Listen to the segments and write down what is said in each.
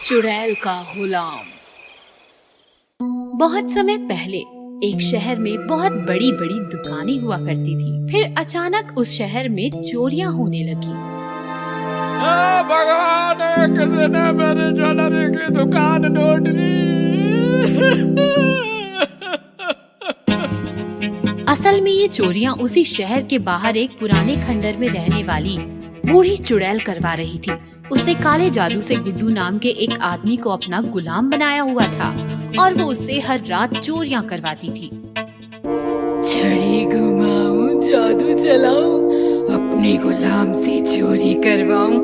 चुड़ैल का गुलाम। बहुत समय पहले एक शहर में बहुत बड़ी बड़ी दुकानें हुआ करती थी। फिर अचानक उस शहर में चोरियां होने लगी। भगवान, किसी ने मेरी ज्वेलरी की दुकान लूट ली। असल में ये चोरियां उसी शहर के बाहर एक पुराने खंडर में रहने वाली बूढ़ी चुड़ैल करवा रही थी। उसने काले जादू से गुड्डू नाम के एक आदमी को अपना गुलाम बनाया हुआ था और वो उससे हर रात चोरियां करवाती थी। छड़ी घुमाऊं, जादू चलाऊं, अपने गुलाम से चोरी करवाऊं।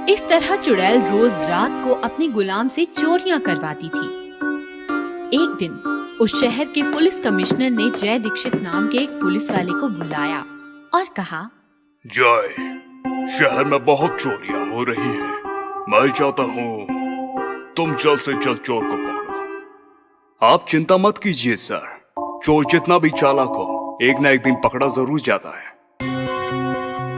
इस तरह चुड़ैल रोज रात को अपने गुलाम से चोरियां करवाती थी। एक दिन उस शहर के पुलिस कमिश्नर ने जय दीक्षित नाम के एक पुलिस वाले को बुलाया और कहा, जय, शहर में बहुत चोरियां हो रही हैं। मैं चाहता हूँ तुम जल्द से जल्द चोर को पकड़ो। आप चिंता मत कीजिए सर, चोर जितना भी चालाक हो एक न एक दिन पकड़ा जरूर जाता है।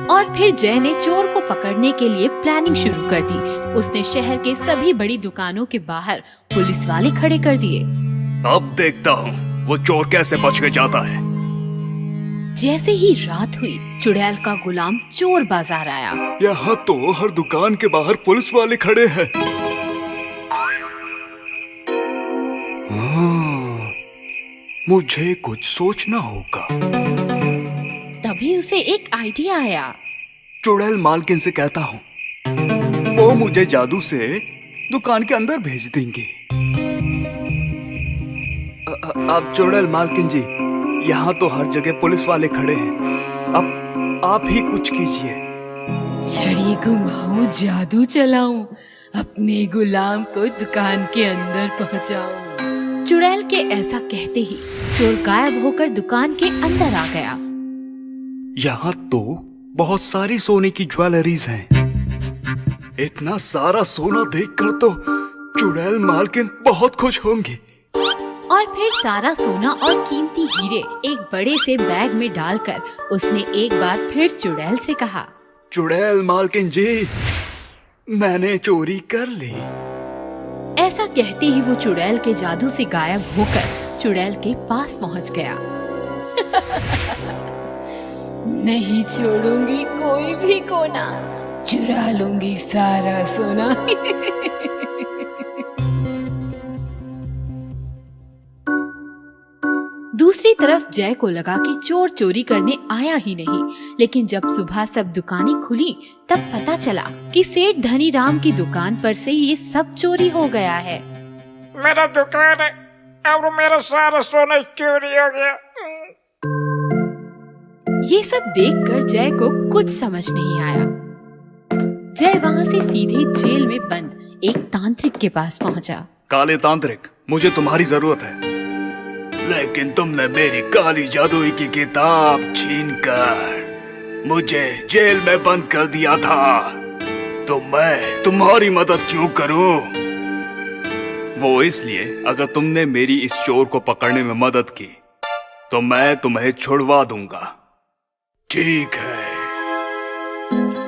और फिर जय ने चोर को पकड़ने के लिए प्लानिंग शुरू कर दी। उसने शहर के सभी बड़ी दुकानों के बाहर पुलिस वाले खड़े कर दिए। अब देखता हूँ वो चोर कैसे बच के जाता है। जैसे ही रात हुई, चुड़ैल का गुलाम चोर बाजार आया। यहाँ तो हर दुकान के बाहर पुलिस वाले खड़े हैं। मुझे कुछ सोचना होगा। तभी उसे एक आइडिया आया। चुड़ैल मालकिन से कहता हूँ, वो मुझे जादू से दुकान के अंदर भेज देंगे। अब चुड़ैल मालकिन जी, यहाँ तो हर जगह पुलिस वाले खड़े हैं, अब आप ही कुछ कीजिए। छड़ी घुमाऊं, जादू चलाऊं, अपने गुलाम को दुकान के अंदर पहुंचाऊं। चुड़ैल के ऐसा कहते ही चोर गायब होकर दुकान के अंदर आ गया। यहाँ तो बहुत सारी सोने की ज्वेलरीज हैं। इतना सारा सोना देखकर तो चुड़ैल मालकिन बहुत खुश होंगी। और फिर सारा सोना और कीमती हीरे एक बड़े से बैग में डालकर उसने एक बार फिर चुड़ैल से कहा, चुड़ैल मालकिन जी, मैंने चोरी कर ली। ऐसा कहते ही वो चुड़ैल के जादू से गायब होकर चुड़ैल के पास पहुंच गया। नहीं छोड़ूंगी कोई भी कोना, चुरा लूंगी सारा सोना। दूसरी तरफ जय को लगा कि चोर चोरी करने आया ही नहीं, लेकिन जब सुबह सब दुकानें खुली तब पता चला कि सेठ धनी राम की दुकान पर से ये सब चोरी हो गया है। मेरा दुकान है और मेरा सारा सोना चोरी हो गया। ये सब देखकर जय को कुछ समझ नहीं आया। जय वहाँ से सीधे जेल में बंद एक तांत्रिक के पास पहुँचा। काले तांत्रिक, मुझे तुम्हारी जरूरत है। लेकिन तुमने मेरी काली जादुई की किताब छीनकर मुझे जेल में बंद कर दिया था, तो मैं तुम्हारी मदद क्यों करूं? वो इसलिए, अगर तुमने मेरी इस चोर को पकड़ने में मदद की तो मैं तुम्हें छुड़वा दूंगा। ठीक है।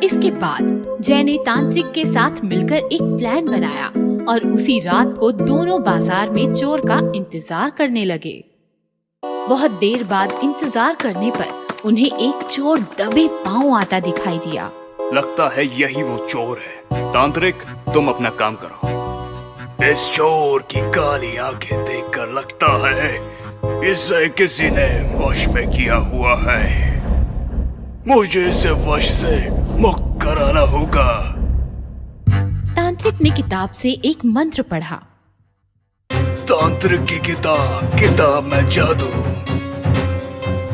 इसके बाद जय ने तांत्रिक के साथ मिलकर एक प्लान बनाया और उसी रात को दोनों बाजार में चोर का इंतजार करने लगे। बहुत देर बाद इंतजार करने पर उन्हें एक चोर दबे पांव आता दिखाई दिया। लगता है यही वो चोर है। तांत्रिक, तुम अपना काम करो। इस चोर की काली आंखें देखकर लगता है इसे किसी ने वश में किया हुआ है। मुझे इसे वश से मुक्त कराना होगा। तांत्रिक ने किताब से एक मंत्र पढ़ा। तांत्रिक की किताब, किताब में जादू,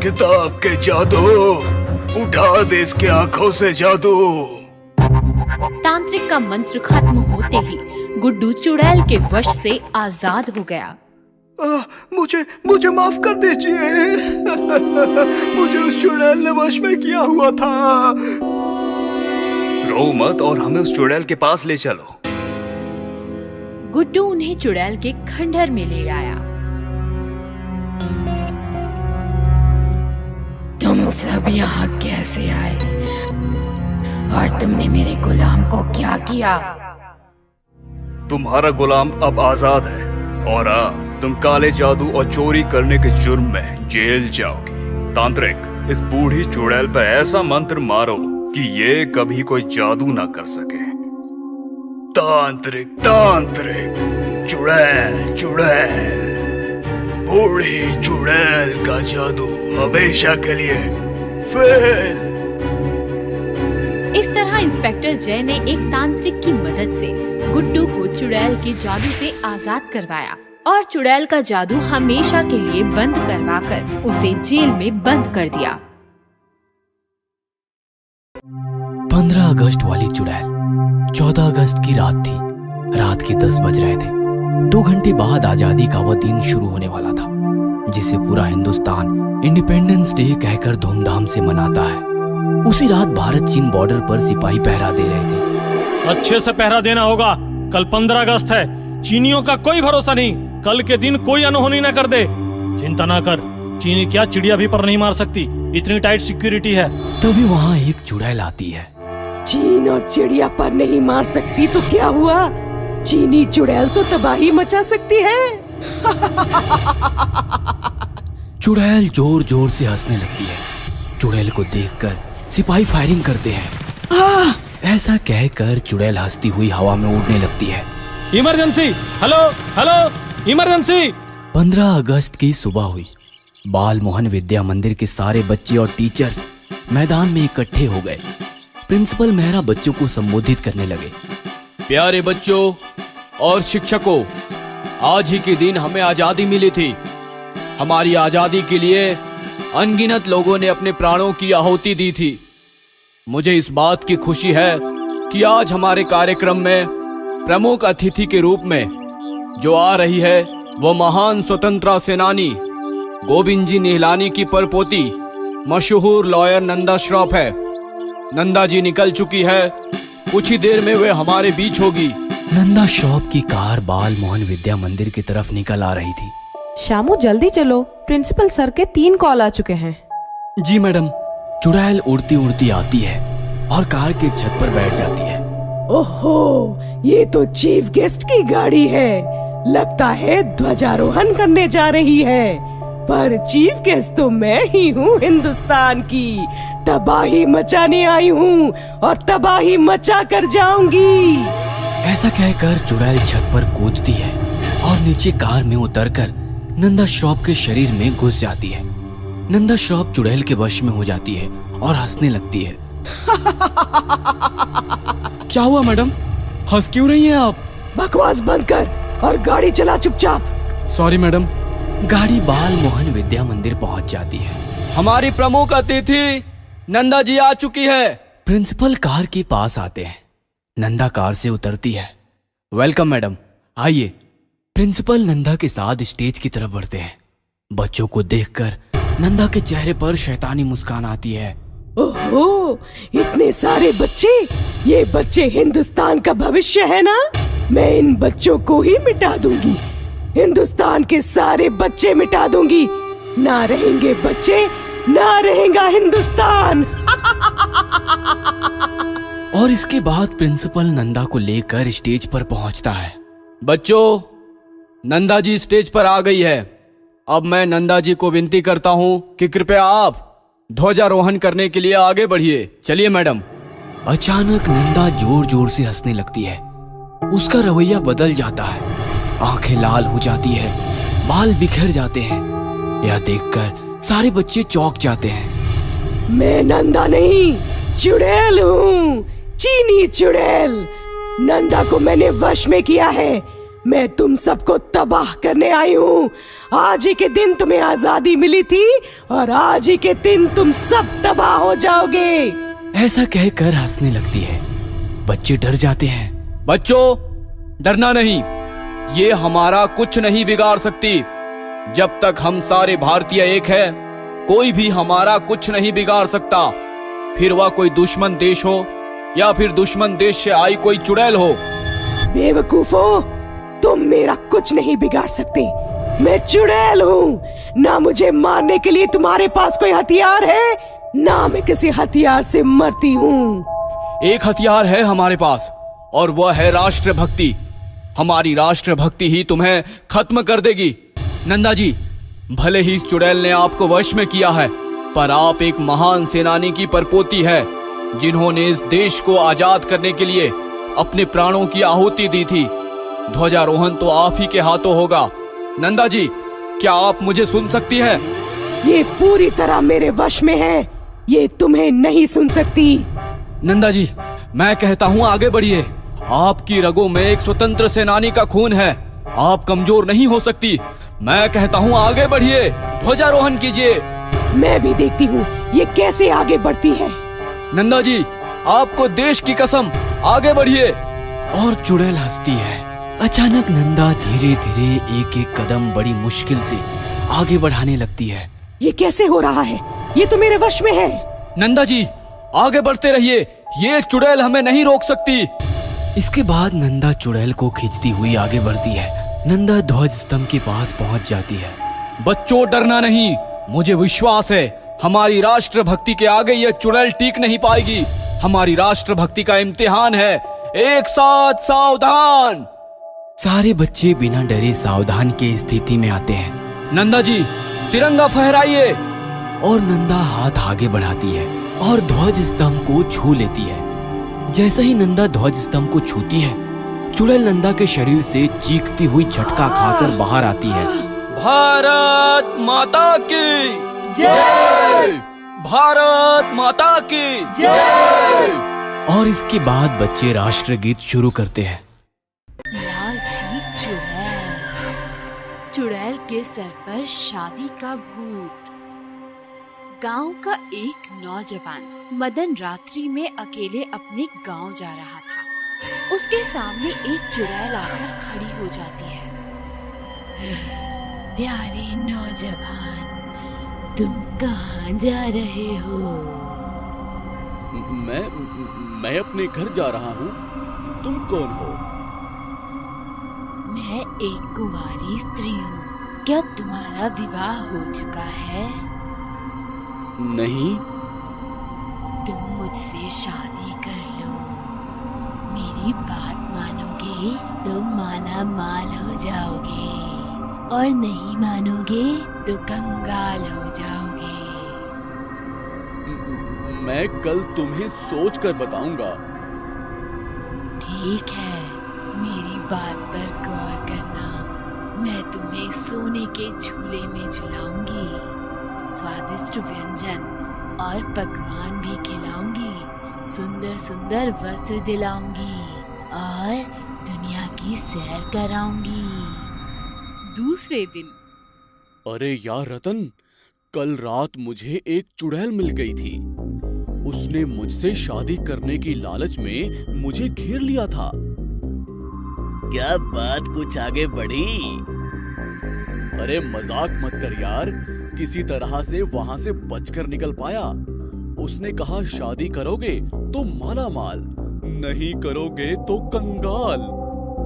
किताब के जादू, उठा दे इसके आंखों से जादू। तांत्रिक का मंत्र खत्म होते ही गुड्डू चुड़ैल के वश से आजाद हो गया। मुझे माफ कर दीजिए। मुझे उस चुड़ैल ने वश में किया हुआ था। रो मत और हमें उस चुड़ैल के पास ले चलो। गुड्डू उन्हें चुड़ैल के खंडर में ले आया। तुम सब यहाँ कैसे आए और तुमने मेरे गुलाम को क्या किया? तुम्हारा गुलाम अब आजाद है और तुम काले जादू और चोरी करने के जुर्म में जेल जाओगी। तांत्रिक, इस बूढ़ी चुड़ैल पर ऐसा मंत्र मारो कि ये कभी कोई जादू ना कर सके। तांत्रिक तांत्रिक, चुड़ैल चुड़ैल, बूढ़ी चुड़ैल का जादू हमेशा के लिए फेल। इस तरह इंस्पेक्टर जय ने एक तांत्रिक की मदद से गुड्डू को चुड़ैल के जादू से आजाद करवाया और चुड़ैल का जादू हमेशा के लिए बंद करवाकर उसे जेल में बंद कर दिया। 15 अगस्त वाली चुड़ैल। 14 अगस्त की रात थी। रात के 10 बज रहे थे। 2 घंटे बाद आजादी का वह दिन शुरू होने वाला था, जिसे पूरा हिंदुस्तान इंडिपेंडेंस डे कहकर धूमधाम से मनाता है। उसी रात भारत चीन बॉर्डर पर सिपाही पहरा दे रहे थे। अच्छे से पहरा देना होगा। कल 15 अगस्त है। चीनियों का कोई भरोसा नहीं। कल के दिन कोई अनहोनी न कर दे। चिंता ना कर, चीनी क्या चिड़िया भी पर नहीं मार सकती, इतनी टाइट सिक्योरिटी है। तभी वहाँ एक चुड़ैल आती है। चीन और चिड़िया पर नहीं मार सकती तो क्या हुआ? चीनी चुड़ैल तो तबाही मचा सकती है। चुड़ैल जोर जोर से हंसने लगती है। चुड़ैल को देखकर सिपाही फायरिंग करते हैं। ऐसा कहकर चुड़ैल हंसती हुई हवा में उड़ने लगती है। Emergency, hello hello, emergency. 15 अगस्त की सुबह हुई। बाल मोहन विद्या मंदिर के सारे बच्चे और टीचर्स मैदान में इकट्ठे हो गए। प्रिंसिपल मेहरा बच्चों को संबोधित करने लगे। प्यारे बच्चों और शिक्षकों, आज ही के दिन हमें आजादी मिली थी। हमारी आजादी के लिए अनगिनत लोगों ने अपने प्राणों की आहुति दी थी। मुझे इस बात की खुशी है कि आज हमारे कार्यक्रम में प्रमुख अतिथि के रूप में जो आ रही है वो महान स्वतंत्रता सेनानी गोविंद जी निहलानी की परपोती मशहूर लॉयर नंदा श्रॉफ है। नंदा जी निकल चुकी है। कुछ ही देर में वे हमारे बीच होगी। नंदा श्रॉफ की कार बाल मोहन विद्या मंदिर की तरफ निकल आ रही थी। शामू जल्दी चलो, प्रिंसिपल सर के 3 कॉल आ चुके हैं। जी मैडम। चुड़ैल उड़ती उड़ती आती है और कार के छत पर बैठ जाती है। ओहो, ये तो चीफ गेस्ट की गाड़ी है। लगता है ध्वजारोहण करने जा रही है। पर चीफ गेस्ट तो मैं ही हूँ हिंदुस्तान की। तबाही मचाने आई हूँ और तबाही मचा कर जाऊंगी। ऐसा कहकर चुड़ैल छत पर कूदती है और नीचे कार में उतरकर नंदा श्रॉफ के शरीर में घुस जाती है। नंदा श्रॉफ चुड़ैल के वश में हो जाती है और हंसने लगती है। क्या हुआ मैडम, हंस क्यों रही हैं आप? बकवास बंद कर और गाड़ी चला चुपचाप। Sorry madam. गाड़ी बाल मोहन विद्या मंदिर पहुंच जाती है। हमारी प्रमुख अतिथि नंदा जी आ चुकी है। प्रिंसिपल कार के पास आते हैं। नंदा कार से उतरती है। वेलकम मैडम, आइए। प्रिंसिपल नंदा के साथ स्टेज की तरफ बढ़ते हैं। बच्चों को देखकर नंदा के चेहरे पर शैतानी मुस्कान आती है। ओहो, इतने सारे बच्चे। ये बच्चे हिंदुस्तान का भविष्य है ना? मैं इन बच्चों को ही मिटा दूंगी। हिंदुस्तान के सारे बच्चे मिटा दूंगी। ना रहेंगे बच्चे, ना रहेगा हिंदुस्तान। और इसके बाद प्रिंसिपल नंदा को लेकर स्टेज पर पहुंचता है। बच्चों, नंदा जी स्टेज पर आ गई है। अब मैं नंदा जी को विनती करता हूँ कि कृपया आप ध्वजारोहण करने के लिए आगे बढ़िए। चलिए मैडम। अचानक नंदा जोर जोर से हंसने लगती है। उसका रवैया बदल जाता है। आंखें लाल हो जाती है, बाल बिखर जाते हैं। यह देखकर सारे बच्चे चौंक जाते हैं। मैं नंदा नहीं, चुड़ैल हूँ, चीनी चुड़ैल। नंदा को मैंने वश में किया है। मैं तुम सबको तबाह करने आई हूँ। आज ही के दिन तुम्हें आजादी मिली थी और आज ही के दिन तुम सब तबाह हो जाओगे। ऐसा कहकर हंसने लगती है। बच्चे डर जाते हैं। बच्चों, डरना नहीं। ये हमारा कुछ नहीं बिगाड़ सकती। जब तक हम सारे भारतीय एक है, कोई भी हमारा कुछ नहीं बिगाड़ सकता। फिर वह कोई दुश्मन देश हो या फिर दुश्मन देश से आई कोई चुड़ैल हो। बेवकूफो, तुम मेरा कुछ नहीं बिगाड़ सकते। मैं चुड़ैल हूँ। ना मुझे मारने के लिए तुम्हारे पास कोई हथियार है, ना मैं किसी हथियार से मरती हूँ। एक हथियार है हमारे पास और वह है राष्ट्रभक्ति। हमारी राष्ट्रभक्ति ही तुम्हें खत्म कर देगी। नंदा जी, भले ही इस चुड़ैल ने आपको वश में किया है, पर आप एक महान सेनानी की परपोती है, जिन्होंने इस देश को आजाद करने के लिए अपने प्राणों की आहुति दी थी। ध्वजारोहण तो आप ही के हाथों होगा। नंदा जी, क्या आप मुझे सुन सकती है? ये पूरी तरह मेरे वश में है, ये तुम्हें नहीं सुन सकती। नंदा जी, मैं कहता हूँ आगे बढ़िए। आपकी रगों में एक स्वतंत्र सेनानी का खून है, आप कमजोर नहीं हो सकती। मैं कहता हूँ आगे बढ़िए, ध्वजारोहण कीजिए। मैं भी देखती हूँ ये कैसे आगे बढ़ती है। नंदा जी, आपको देश की कसम, आगे बढ़िए। और चुड़ैल हंसती है। अचानक नंदा धीरे धीरे एक एक कदम बड़ी मुश्किल से आगे बढ़ाने लगती है। ये कैसे हो रहा है? ये तो मेरे वश में है। नंदा जी, आगे बढ़ते रहिए, ये चुड़ैल हमें नहीं रोक सकती। इसके बाद नंदा चुड़ैल को खींचती हुई आगे बढ़ती है। नंदा ध्वज स्तंभ के पास पहुंच जाती है। बच्चों, डरना नहीं, मुझे विश्वास है हमारी राष्ट्रभक्ति के आगे यह चुड़ैल टिक नहीं पाएगी। हमारी राष्ट्रभक्ति का इम्तिहान है, एक साथ सावधान। सारे बच्चे बिना डरे सावधान की स्थिति में आते हैं। नंदा जी, तिरंगा फहराइए। और नंदा हाथ आगे बढ़ाती है और ध्वज स्तंभ को छू लेती है। जैसे ही नंदा ध्वज स्तंभ को छूती है, चुड़ैल नंदा के शरीर से चीखती हुई झटका खाकर बाहर आती है। भारत माता की जय! भारत माता की जय! और इसके बाद बच्चे राष्ट्रगीत शुरू करते हैं। लालची चुड़ैल, चुड़ैल के सर पर शादी का भूत। गांव का एक नौजवान मदन रात्रि में अकेले अपने गांव जा रहा था। उसके सामने एक चुड़ैल आकर खड़ी हो जाती है। प्यारे नौजवान, तुम कहाँ जा रहे हो? मैं अपने घर जा रहा हूँ। तुम कौन हो? मैं एक कुंवारी स्त्री हूँ। क्या तुम्हारा विवाह हो चुका है? नहीं। तुम मुझसे शादी कर लो। मेरी बात मानोगे तो माला माल हो जाओगे, और नहीं मानोगे तो कंगाल हो जाओगे। मैं कल तुम्हें सोच कर बताऊंगा। ठीक है, मेरी बात पर गौर करना। मैं तुम्हें सोने के झूले में झुलाऊंगी, स्वादिष्ट व्यंजन और पकवान भी खिलाऊंगी, सुंदर सुंदर वस्त्र दिलाऊंगी और दुनिया की सैर कराऊंगी। दूसरे दिन। अरे यार रतन, कल रात मुझे एक चुड़ैल मिल गई थी। उसने मुझसे शादी करने की लालच में मुझे घेर लिया था। क्या बात कुछ आगे बढ़ी? अरे मजाक मत कर यार, किसी तरह से वहां से बचकर निकल पाया। उसने कहा शादी करोगे तो माला माल, नहीं करोगे तो कंगाल।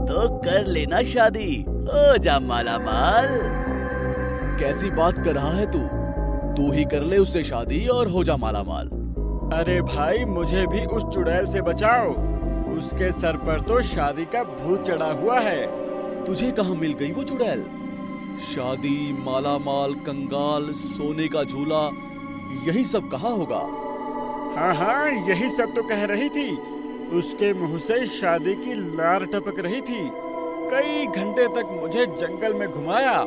तो कर लेना शादी, हो जा माला माल। कैसी बात कर रहा है तू? तू ही कर ले उससे शादी और हो जा माला माल। अरे भाई, मुझे भी उस चुड़ैल से बचाओ। उसके सर पर तो शादी का भूत चढ़ा हुआ है। तुझे कहाँ मिल गई वो चुड़ैल? शादी, माला माल, कंगाल, सोने का झूला, यही सब कहा होगा। हाँ हाँ, यही सब तो कह रही थी। उसके मुंह से शादी की लार टपक रही थी। कई घंटे तक मुझे जंगल में घुमाया,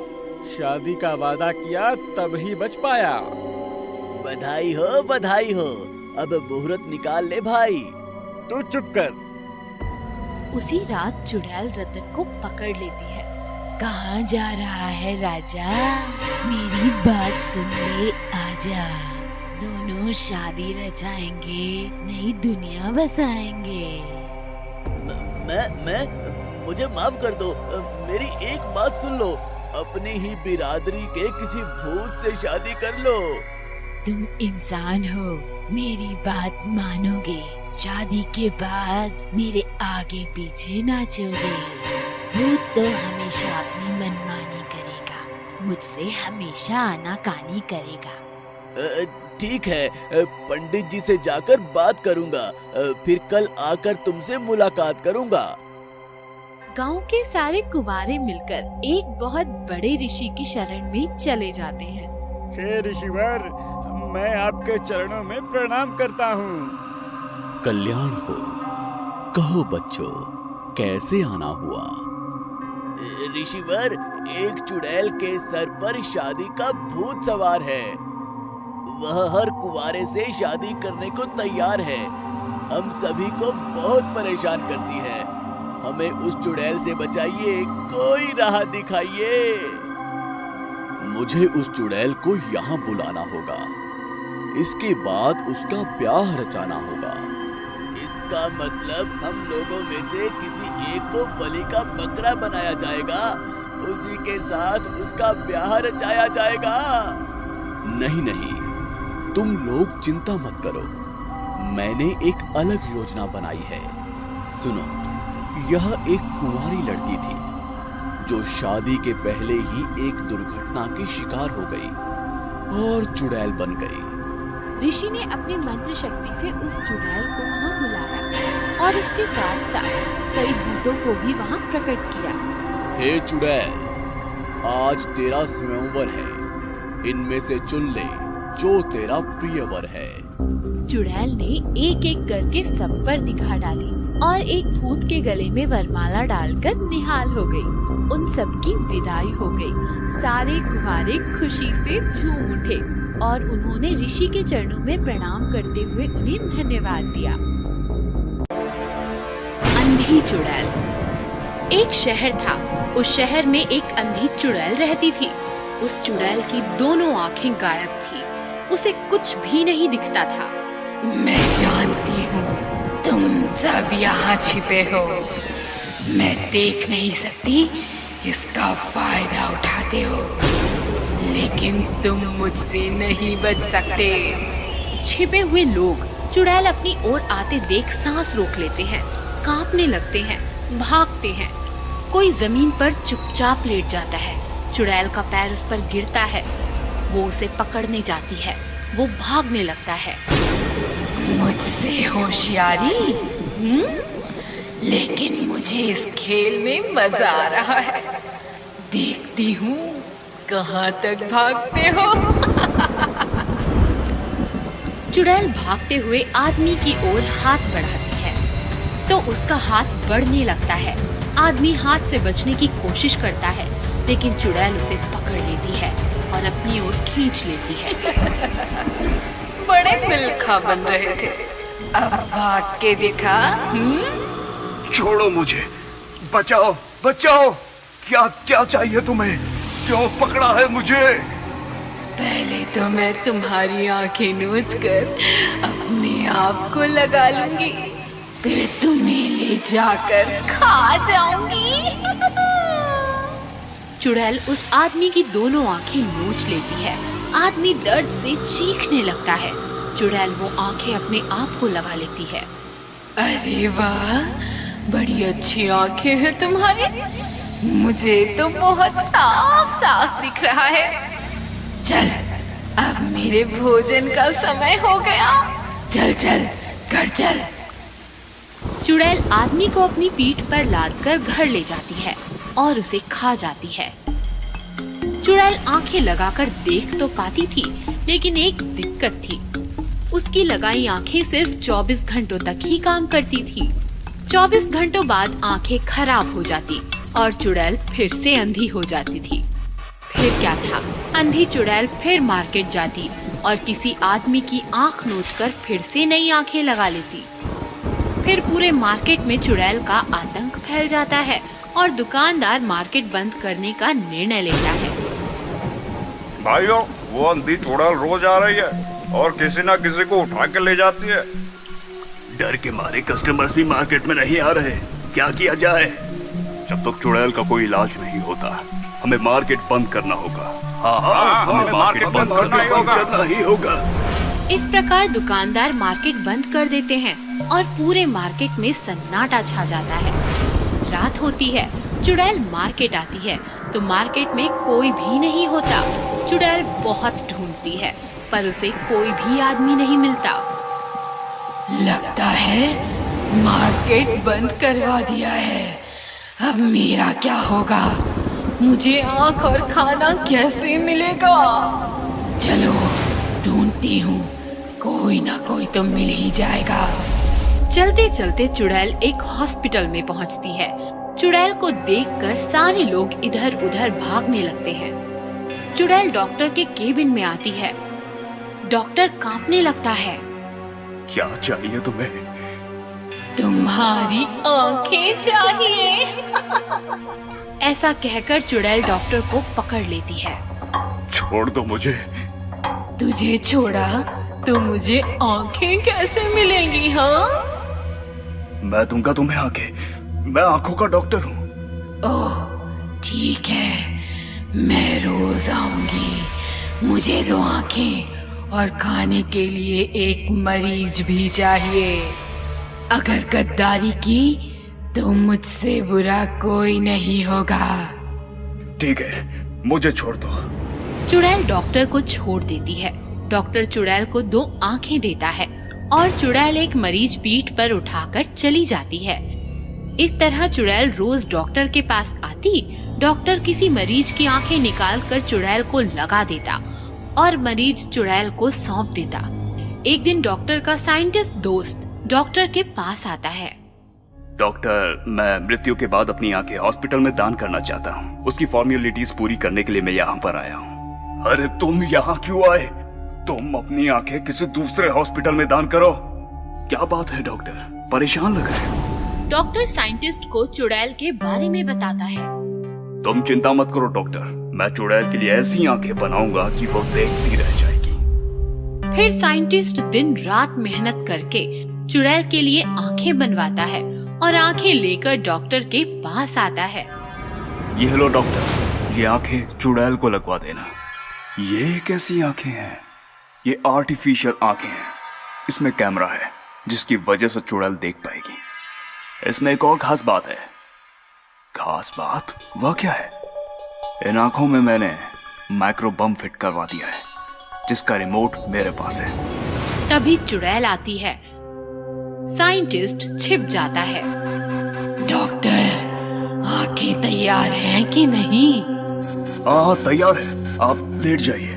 शादी का वादा किया, तब ही बच पाया। बधाई हो, बधाई हो। अब मुहूर्त निकाल ले भाई। तू चुप कर। उसी रात चुड़ैल रतन को पकड़ लेती है। कहाँ जा रहा है राजा? मेरी बात सुन ले, आजा। दोनों शादी रचाएंगे, नई दुनिया बसाएंगे। मुझे माफ कर दो। मेरी एक बात सुन लो। अपनी ही बिरादरी के किसी भूत से शादी कर लो। तुम इंसान हो, मेरी बात मानोगे। शादी के बाद मेरे आगे पीछे नाचोगे। भूत तो हमेशा अपनी मनमानी करेगा, मुझसे हमेशा आनाकानी करेगा। ठीक है, पंडित जी से जाकर बात करूंगा। फिर कल आकर तुमसे मुलाकात करूंगा। गांव के सारे कुंवारे मिलकर एक बहुत बड़े ऋषि की शरण में चले जाते हैं। हे ऋषिवर, मैं आपके चरणों में प्रणाम करता हूँ। कल्याण हो। कहो बच्चों, कैसे आना हुआ? ऋषिवर, एक चुड़ैल के सर पर शादी का भूत सवार है। वह हर कुंवारे से शादी करने को तैयार है। हम सभी को बहुत परेशान करती है। हमें उस चुड़ैल से बचाइए, कोई राह दिखाइए। मुझे उस चुड़ैल को यहाँ बुलाना होगा। इसके बाद उसका ब्याह रचाना होगा। इसका मतलब हम लोगों में से किसी एक को बलि का बकरा बनाया जाएगा, उसी के साथ उसका ब्याह रचाया जाएगा। नहीं नहीं, तुम लोग चिंता मत करो। मैंने एक अलग योजना बनाई है। सुनो, यह एक कुंवारी लड़की थी जो शादी के पहले ही एक दुर्घटना की शिकार हो गई और चुड़ैल बन गई। ऋषि ने अपनी मंत्र शक्ति से उस चुड़ैल को वहाँ बुलाया और उसके साथ साथ कई भूतों को भी वहाँ प्रकट किया। हे चुड़ैल, आज तेरा स्वयंवर है। इनमें से चुन ले जो तेरा प्रिय वर है। चुड़ैल ने एक एक करके सब पर निगाह डाली और एक भूत के गले में वरमाला डालकर निहाल हो गई। उन सब की विदाई हो गई। सारे कुंवारे खुशी से झूम उठे और उन्होंने ऋषि के चरणों में प्रणाम करते हुए उन्हें धन्यवाद दिया। अंधी चुड़ैल। एक शहर था। उस शहर में एक अंधी चुड़ैल रहती थी। उस चुड़ैल की दोनों आंखें गायब थी। उसे कुछ भी नहीं दिखता था। मैं जानती हूँ तुम सब यहाँ छिपे हो। मैं देख नहीं सकती, इसका फायदा उठाते हो, लेकिन तुम मुझसे नहीं बच सकते। छिपे हुए लोग चुड़ैल अपनी ओर आते देख सांस रोक लेते हैं, कांपने लगते हैं, भागते हैं। कोई जमीन पर चुपचाप लेट जाता है। चुड़ैल का पैर उस पर गिरता है। वो उसे पकड़ने जाती है। वो भागने लगता है। मुझसे होशियारी, लेकिन मुझे इस खेल में मजा आ रहा है। देखती हूँ कहाँ तक भागते हो। चुड़ैल भागते हुए आदमी की ओर हाथ बढ़ाती है तो उसका हाथ बढ़ने लगता है। आदमी हाथ से बचने की कोशिश करता है, लेकिन चुड़ैल उसे पकड़ लेती है और अपनी ओर खींच लेती है। बड़े मिलखा बन रहे थे, अब भाग के दिखा। छोड़ो मुझे, बचाओ बचाओ। क्या क्या चाहिए तुम्हें? क्यों पकड़ा है मुझे? पहले तो मैं तुम्हारी आंखें नोच कर अपने आप को लगा लूंगी, फिर तुम्हें ले जाकर खा जाऊंगी। चुड़ैल उस आदमी की दोनों आंखें नोच लेती है। आदमी दर्द से चीखने लगता है। चुड़ैल वो आंखें अपने आप को लगा लेती है। अरे वाह, बड़ी अच्छी आंखें हैं तुम्हारी। मुझे तो बहुत साफ साफ दिख रहा है। चल, अब मेरे भोजन का समय हो गया। चल चल, घर चल। चुड़ैल आदमी को अपनी पीठ पर लादकर घर ले जाती है और उसे खा जाती है। चुड़ैल आंखें लगाकर देख तो पाती थी, लेकिन एक दिक्कत थी। उसकी लगाई आंखें सिर्फ 24 घंटों तक ही काम करती थी। 24 घंटों बाद आंखें खराब हो जाती और चुड़ैल फिर से अंधी हो जाती थी। फिर क्या था, अंधी चुड़ैल फिर मार्केट जाती और किसी आदमी की आंख नोचकर फिर से नई आंखें लगा लेती। फिर पूरे मार्केट में चुड़ैल का आतंक फैल जाता है और दुकानदार मार्केट बंद करने का निर्णय लेता है। भाइयों, वो अंधी चुड़ैल रोज आ रही है और किसी ना किसी को उठा के ले जाती है। डर के मारे कस्टमर्स भी मार्केट में नहीं आ रहे। क्या किया जाए? जब तक चुड़ैल का कोई इलाज नहीं होता, हमें मार्केट बंद करना होगा। हाँ, हमें मार्केट बंद करना ही होगा। इस प्रकार दुकानदार मार्केट बंद कर देते हैं और पूरे मार्केट में सन्नाटा छा जाता है। रात होती है। चुड़ैल मार्केट आती है तो मार्केट में कोई भी नहीं होता। चुड़ैल बहुत ढूंढती है पर उसे कोई भी आदमी नहीं मिलता। लगता है मार्केट बंद करवा दिया है। अब मेरा क्या होगा? मुझे आँख और खाना कैसे मिलेगा? चलो ढूंढती हूँ, कोई ना कोई तो मिल ही जाएगा। चलते चलते चुड़ैल एक हॉस्पिटल में पहुंचती है। चुड़ैल को देखकर सारे लोग इधर उधर भागने लगते हैं। चुड़ैल डॉक्टर के केबिन में आती है। डॉक्टर कांपने लगता है। क्या चाहिए तुम्हें? तुम्हारी आंखें चाहिए। ऐसा कहकर चुड़ैल डॉक्टर को पकड़ लेती है। छोड़ दो मुझे। तुझे छोड़ा तो मुझे आंखें कैसे मिलेंगी? हाँ, मैं दूंगा तुम्हें आंखें। मैं आंखों का डॉक्टर हूँ। ओह ठीक है, मैं रोज आऊंगी। मुझे दो आंखें और खाने के लिए एक मरीज भी चाहिए। अगर गद्दारी की तो मुझसे बुरा कोई नहीं होगा। ठीक है, मुझे छोड़ दो। चुड़ैल डॉक्टर को छोड़ देती है। डॉक्टर चुड़ैल को 2 आंखें देता है और चुड़ैल एक मरीज पीठ पर उठाकर चली जाती है। इस तरह चुड़ैल रोज डॉक्टर के पास आती। डॉक्टर किसी मरीज की आंखें निकाल कर चुड़ैल को लगा देता और मरीज चुड़ैल को सौंप देता। एक दिन डॉक्टर का साइंटिस्ट दोस्त डॉक्टर के पास आता है। डॉक्टर, मैं मृत्यु के बाद अपनी आंखें हॉस्पिटल में दान करना चाहता हूँ। उसकी फॉर्मेलिटीज पूरी करने के लिए मैं यहाँ पर आया हूँ। अरे तुम यहाँ क्यों आए? तुम अपनी आंखें किसी दूसरे हॉस्पिटल में दान करो। क्या बात है डॉक्टर, परेशान लग रहे हो? डॉक्टर साइंटिस्ट को चुड़ैल के बारे में बताता है। तुम चिंता मत करो डॉक्टर, मैं चुड़ैल के लिए ऐसी आंखें बनाऊंगा कि वो देखती रह जाएगी। फिर साइंटिस्ट दिन रात मेहनत करके चुड़ैल के लिए आंखें बनवाता है और आंखें लेकर डॉक्टर के पास आता है। ये लो डॉक्टर, ये आंखें चुड़ैल को लगवा देना। ये कैसी आंखें हैं? ये आर्टिफिशियल आंखें हैं। इसमें कैमरा है जिसकी वजह से चुड़ैल देख पाएगी। इसमें एक और खास बात है। खास बात? वह क्या है? इन आंखों में मैंने माइक्रो बम फिट करवा दिया है जिसका रिमोट मेरे पास है। तभी चुड़ैल आती है। साइंटिस्ट छिप जाता है। डॉक्टर, आंखें तैयार हैं कि नहीं? हाँ तैयार है, आप लेट जाइए।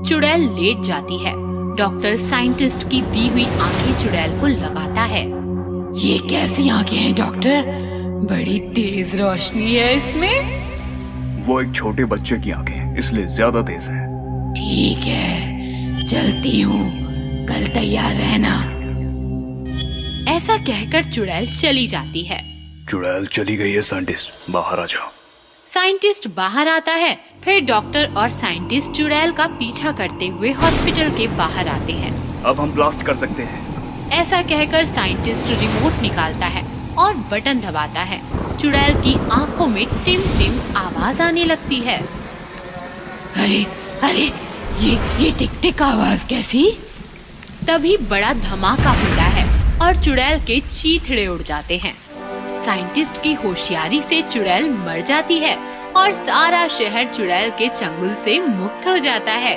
चुड़ैल लेट जाती है। डॉक्टर साइंटिस्ट की दी हुई आंखें चुड़ैल को लगाता है। ये कैसी आंखें हैं डॉक्टर? बड़ी तेज रोशनी है इसमें। वो एक छोटे बच्चे की आंखें, इसलिए ज्यादा तेज है। ठीक है, चलती हूँ, कल तैयार रहना। ऐसा कहकर चुड़ैल चली जाती है। चुड़ैल चली गई है साइंटिस्ट, बाहर आ जाओ। साइंटिस्ट बाहर आता है। फिर डॉक्टर और साइंटिस्ट चुड़ैल का पीछा करते हुए हॉस्पिटल के बाहर आते हैं। अब हम ब्लास्ट कर सकते हैं। ऐसा कहकर साइंटिस्ट रिमोट निकालता है और बटन दबाता है। चुड़ैल की आंखों में टिम टिम आवाज आने लगती है। अरे अरे, ये टिक टिक आवाज कैसी? तभी बड़ा धमाका होता है और चुड़ैल के चीथड़े उड़ जाते हैं। साइंटिस्ट की होशियारी से चुड़ैल मर जाती है और सारा शहर चुड़ैल के चंगुल से मुक्त हो जाता है।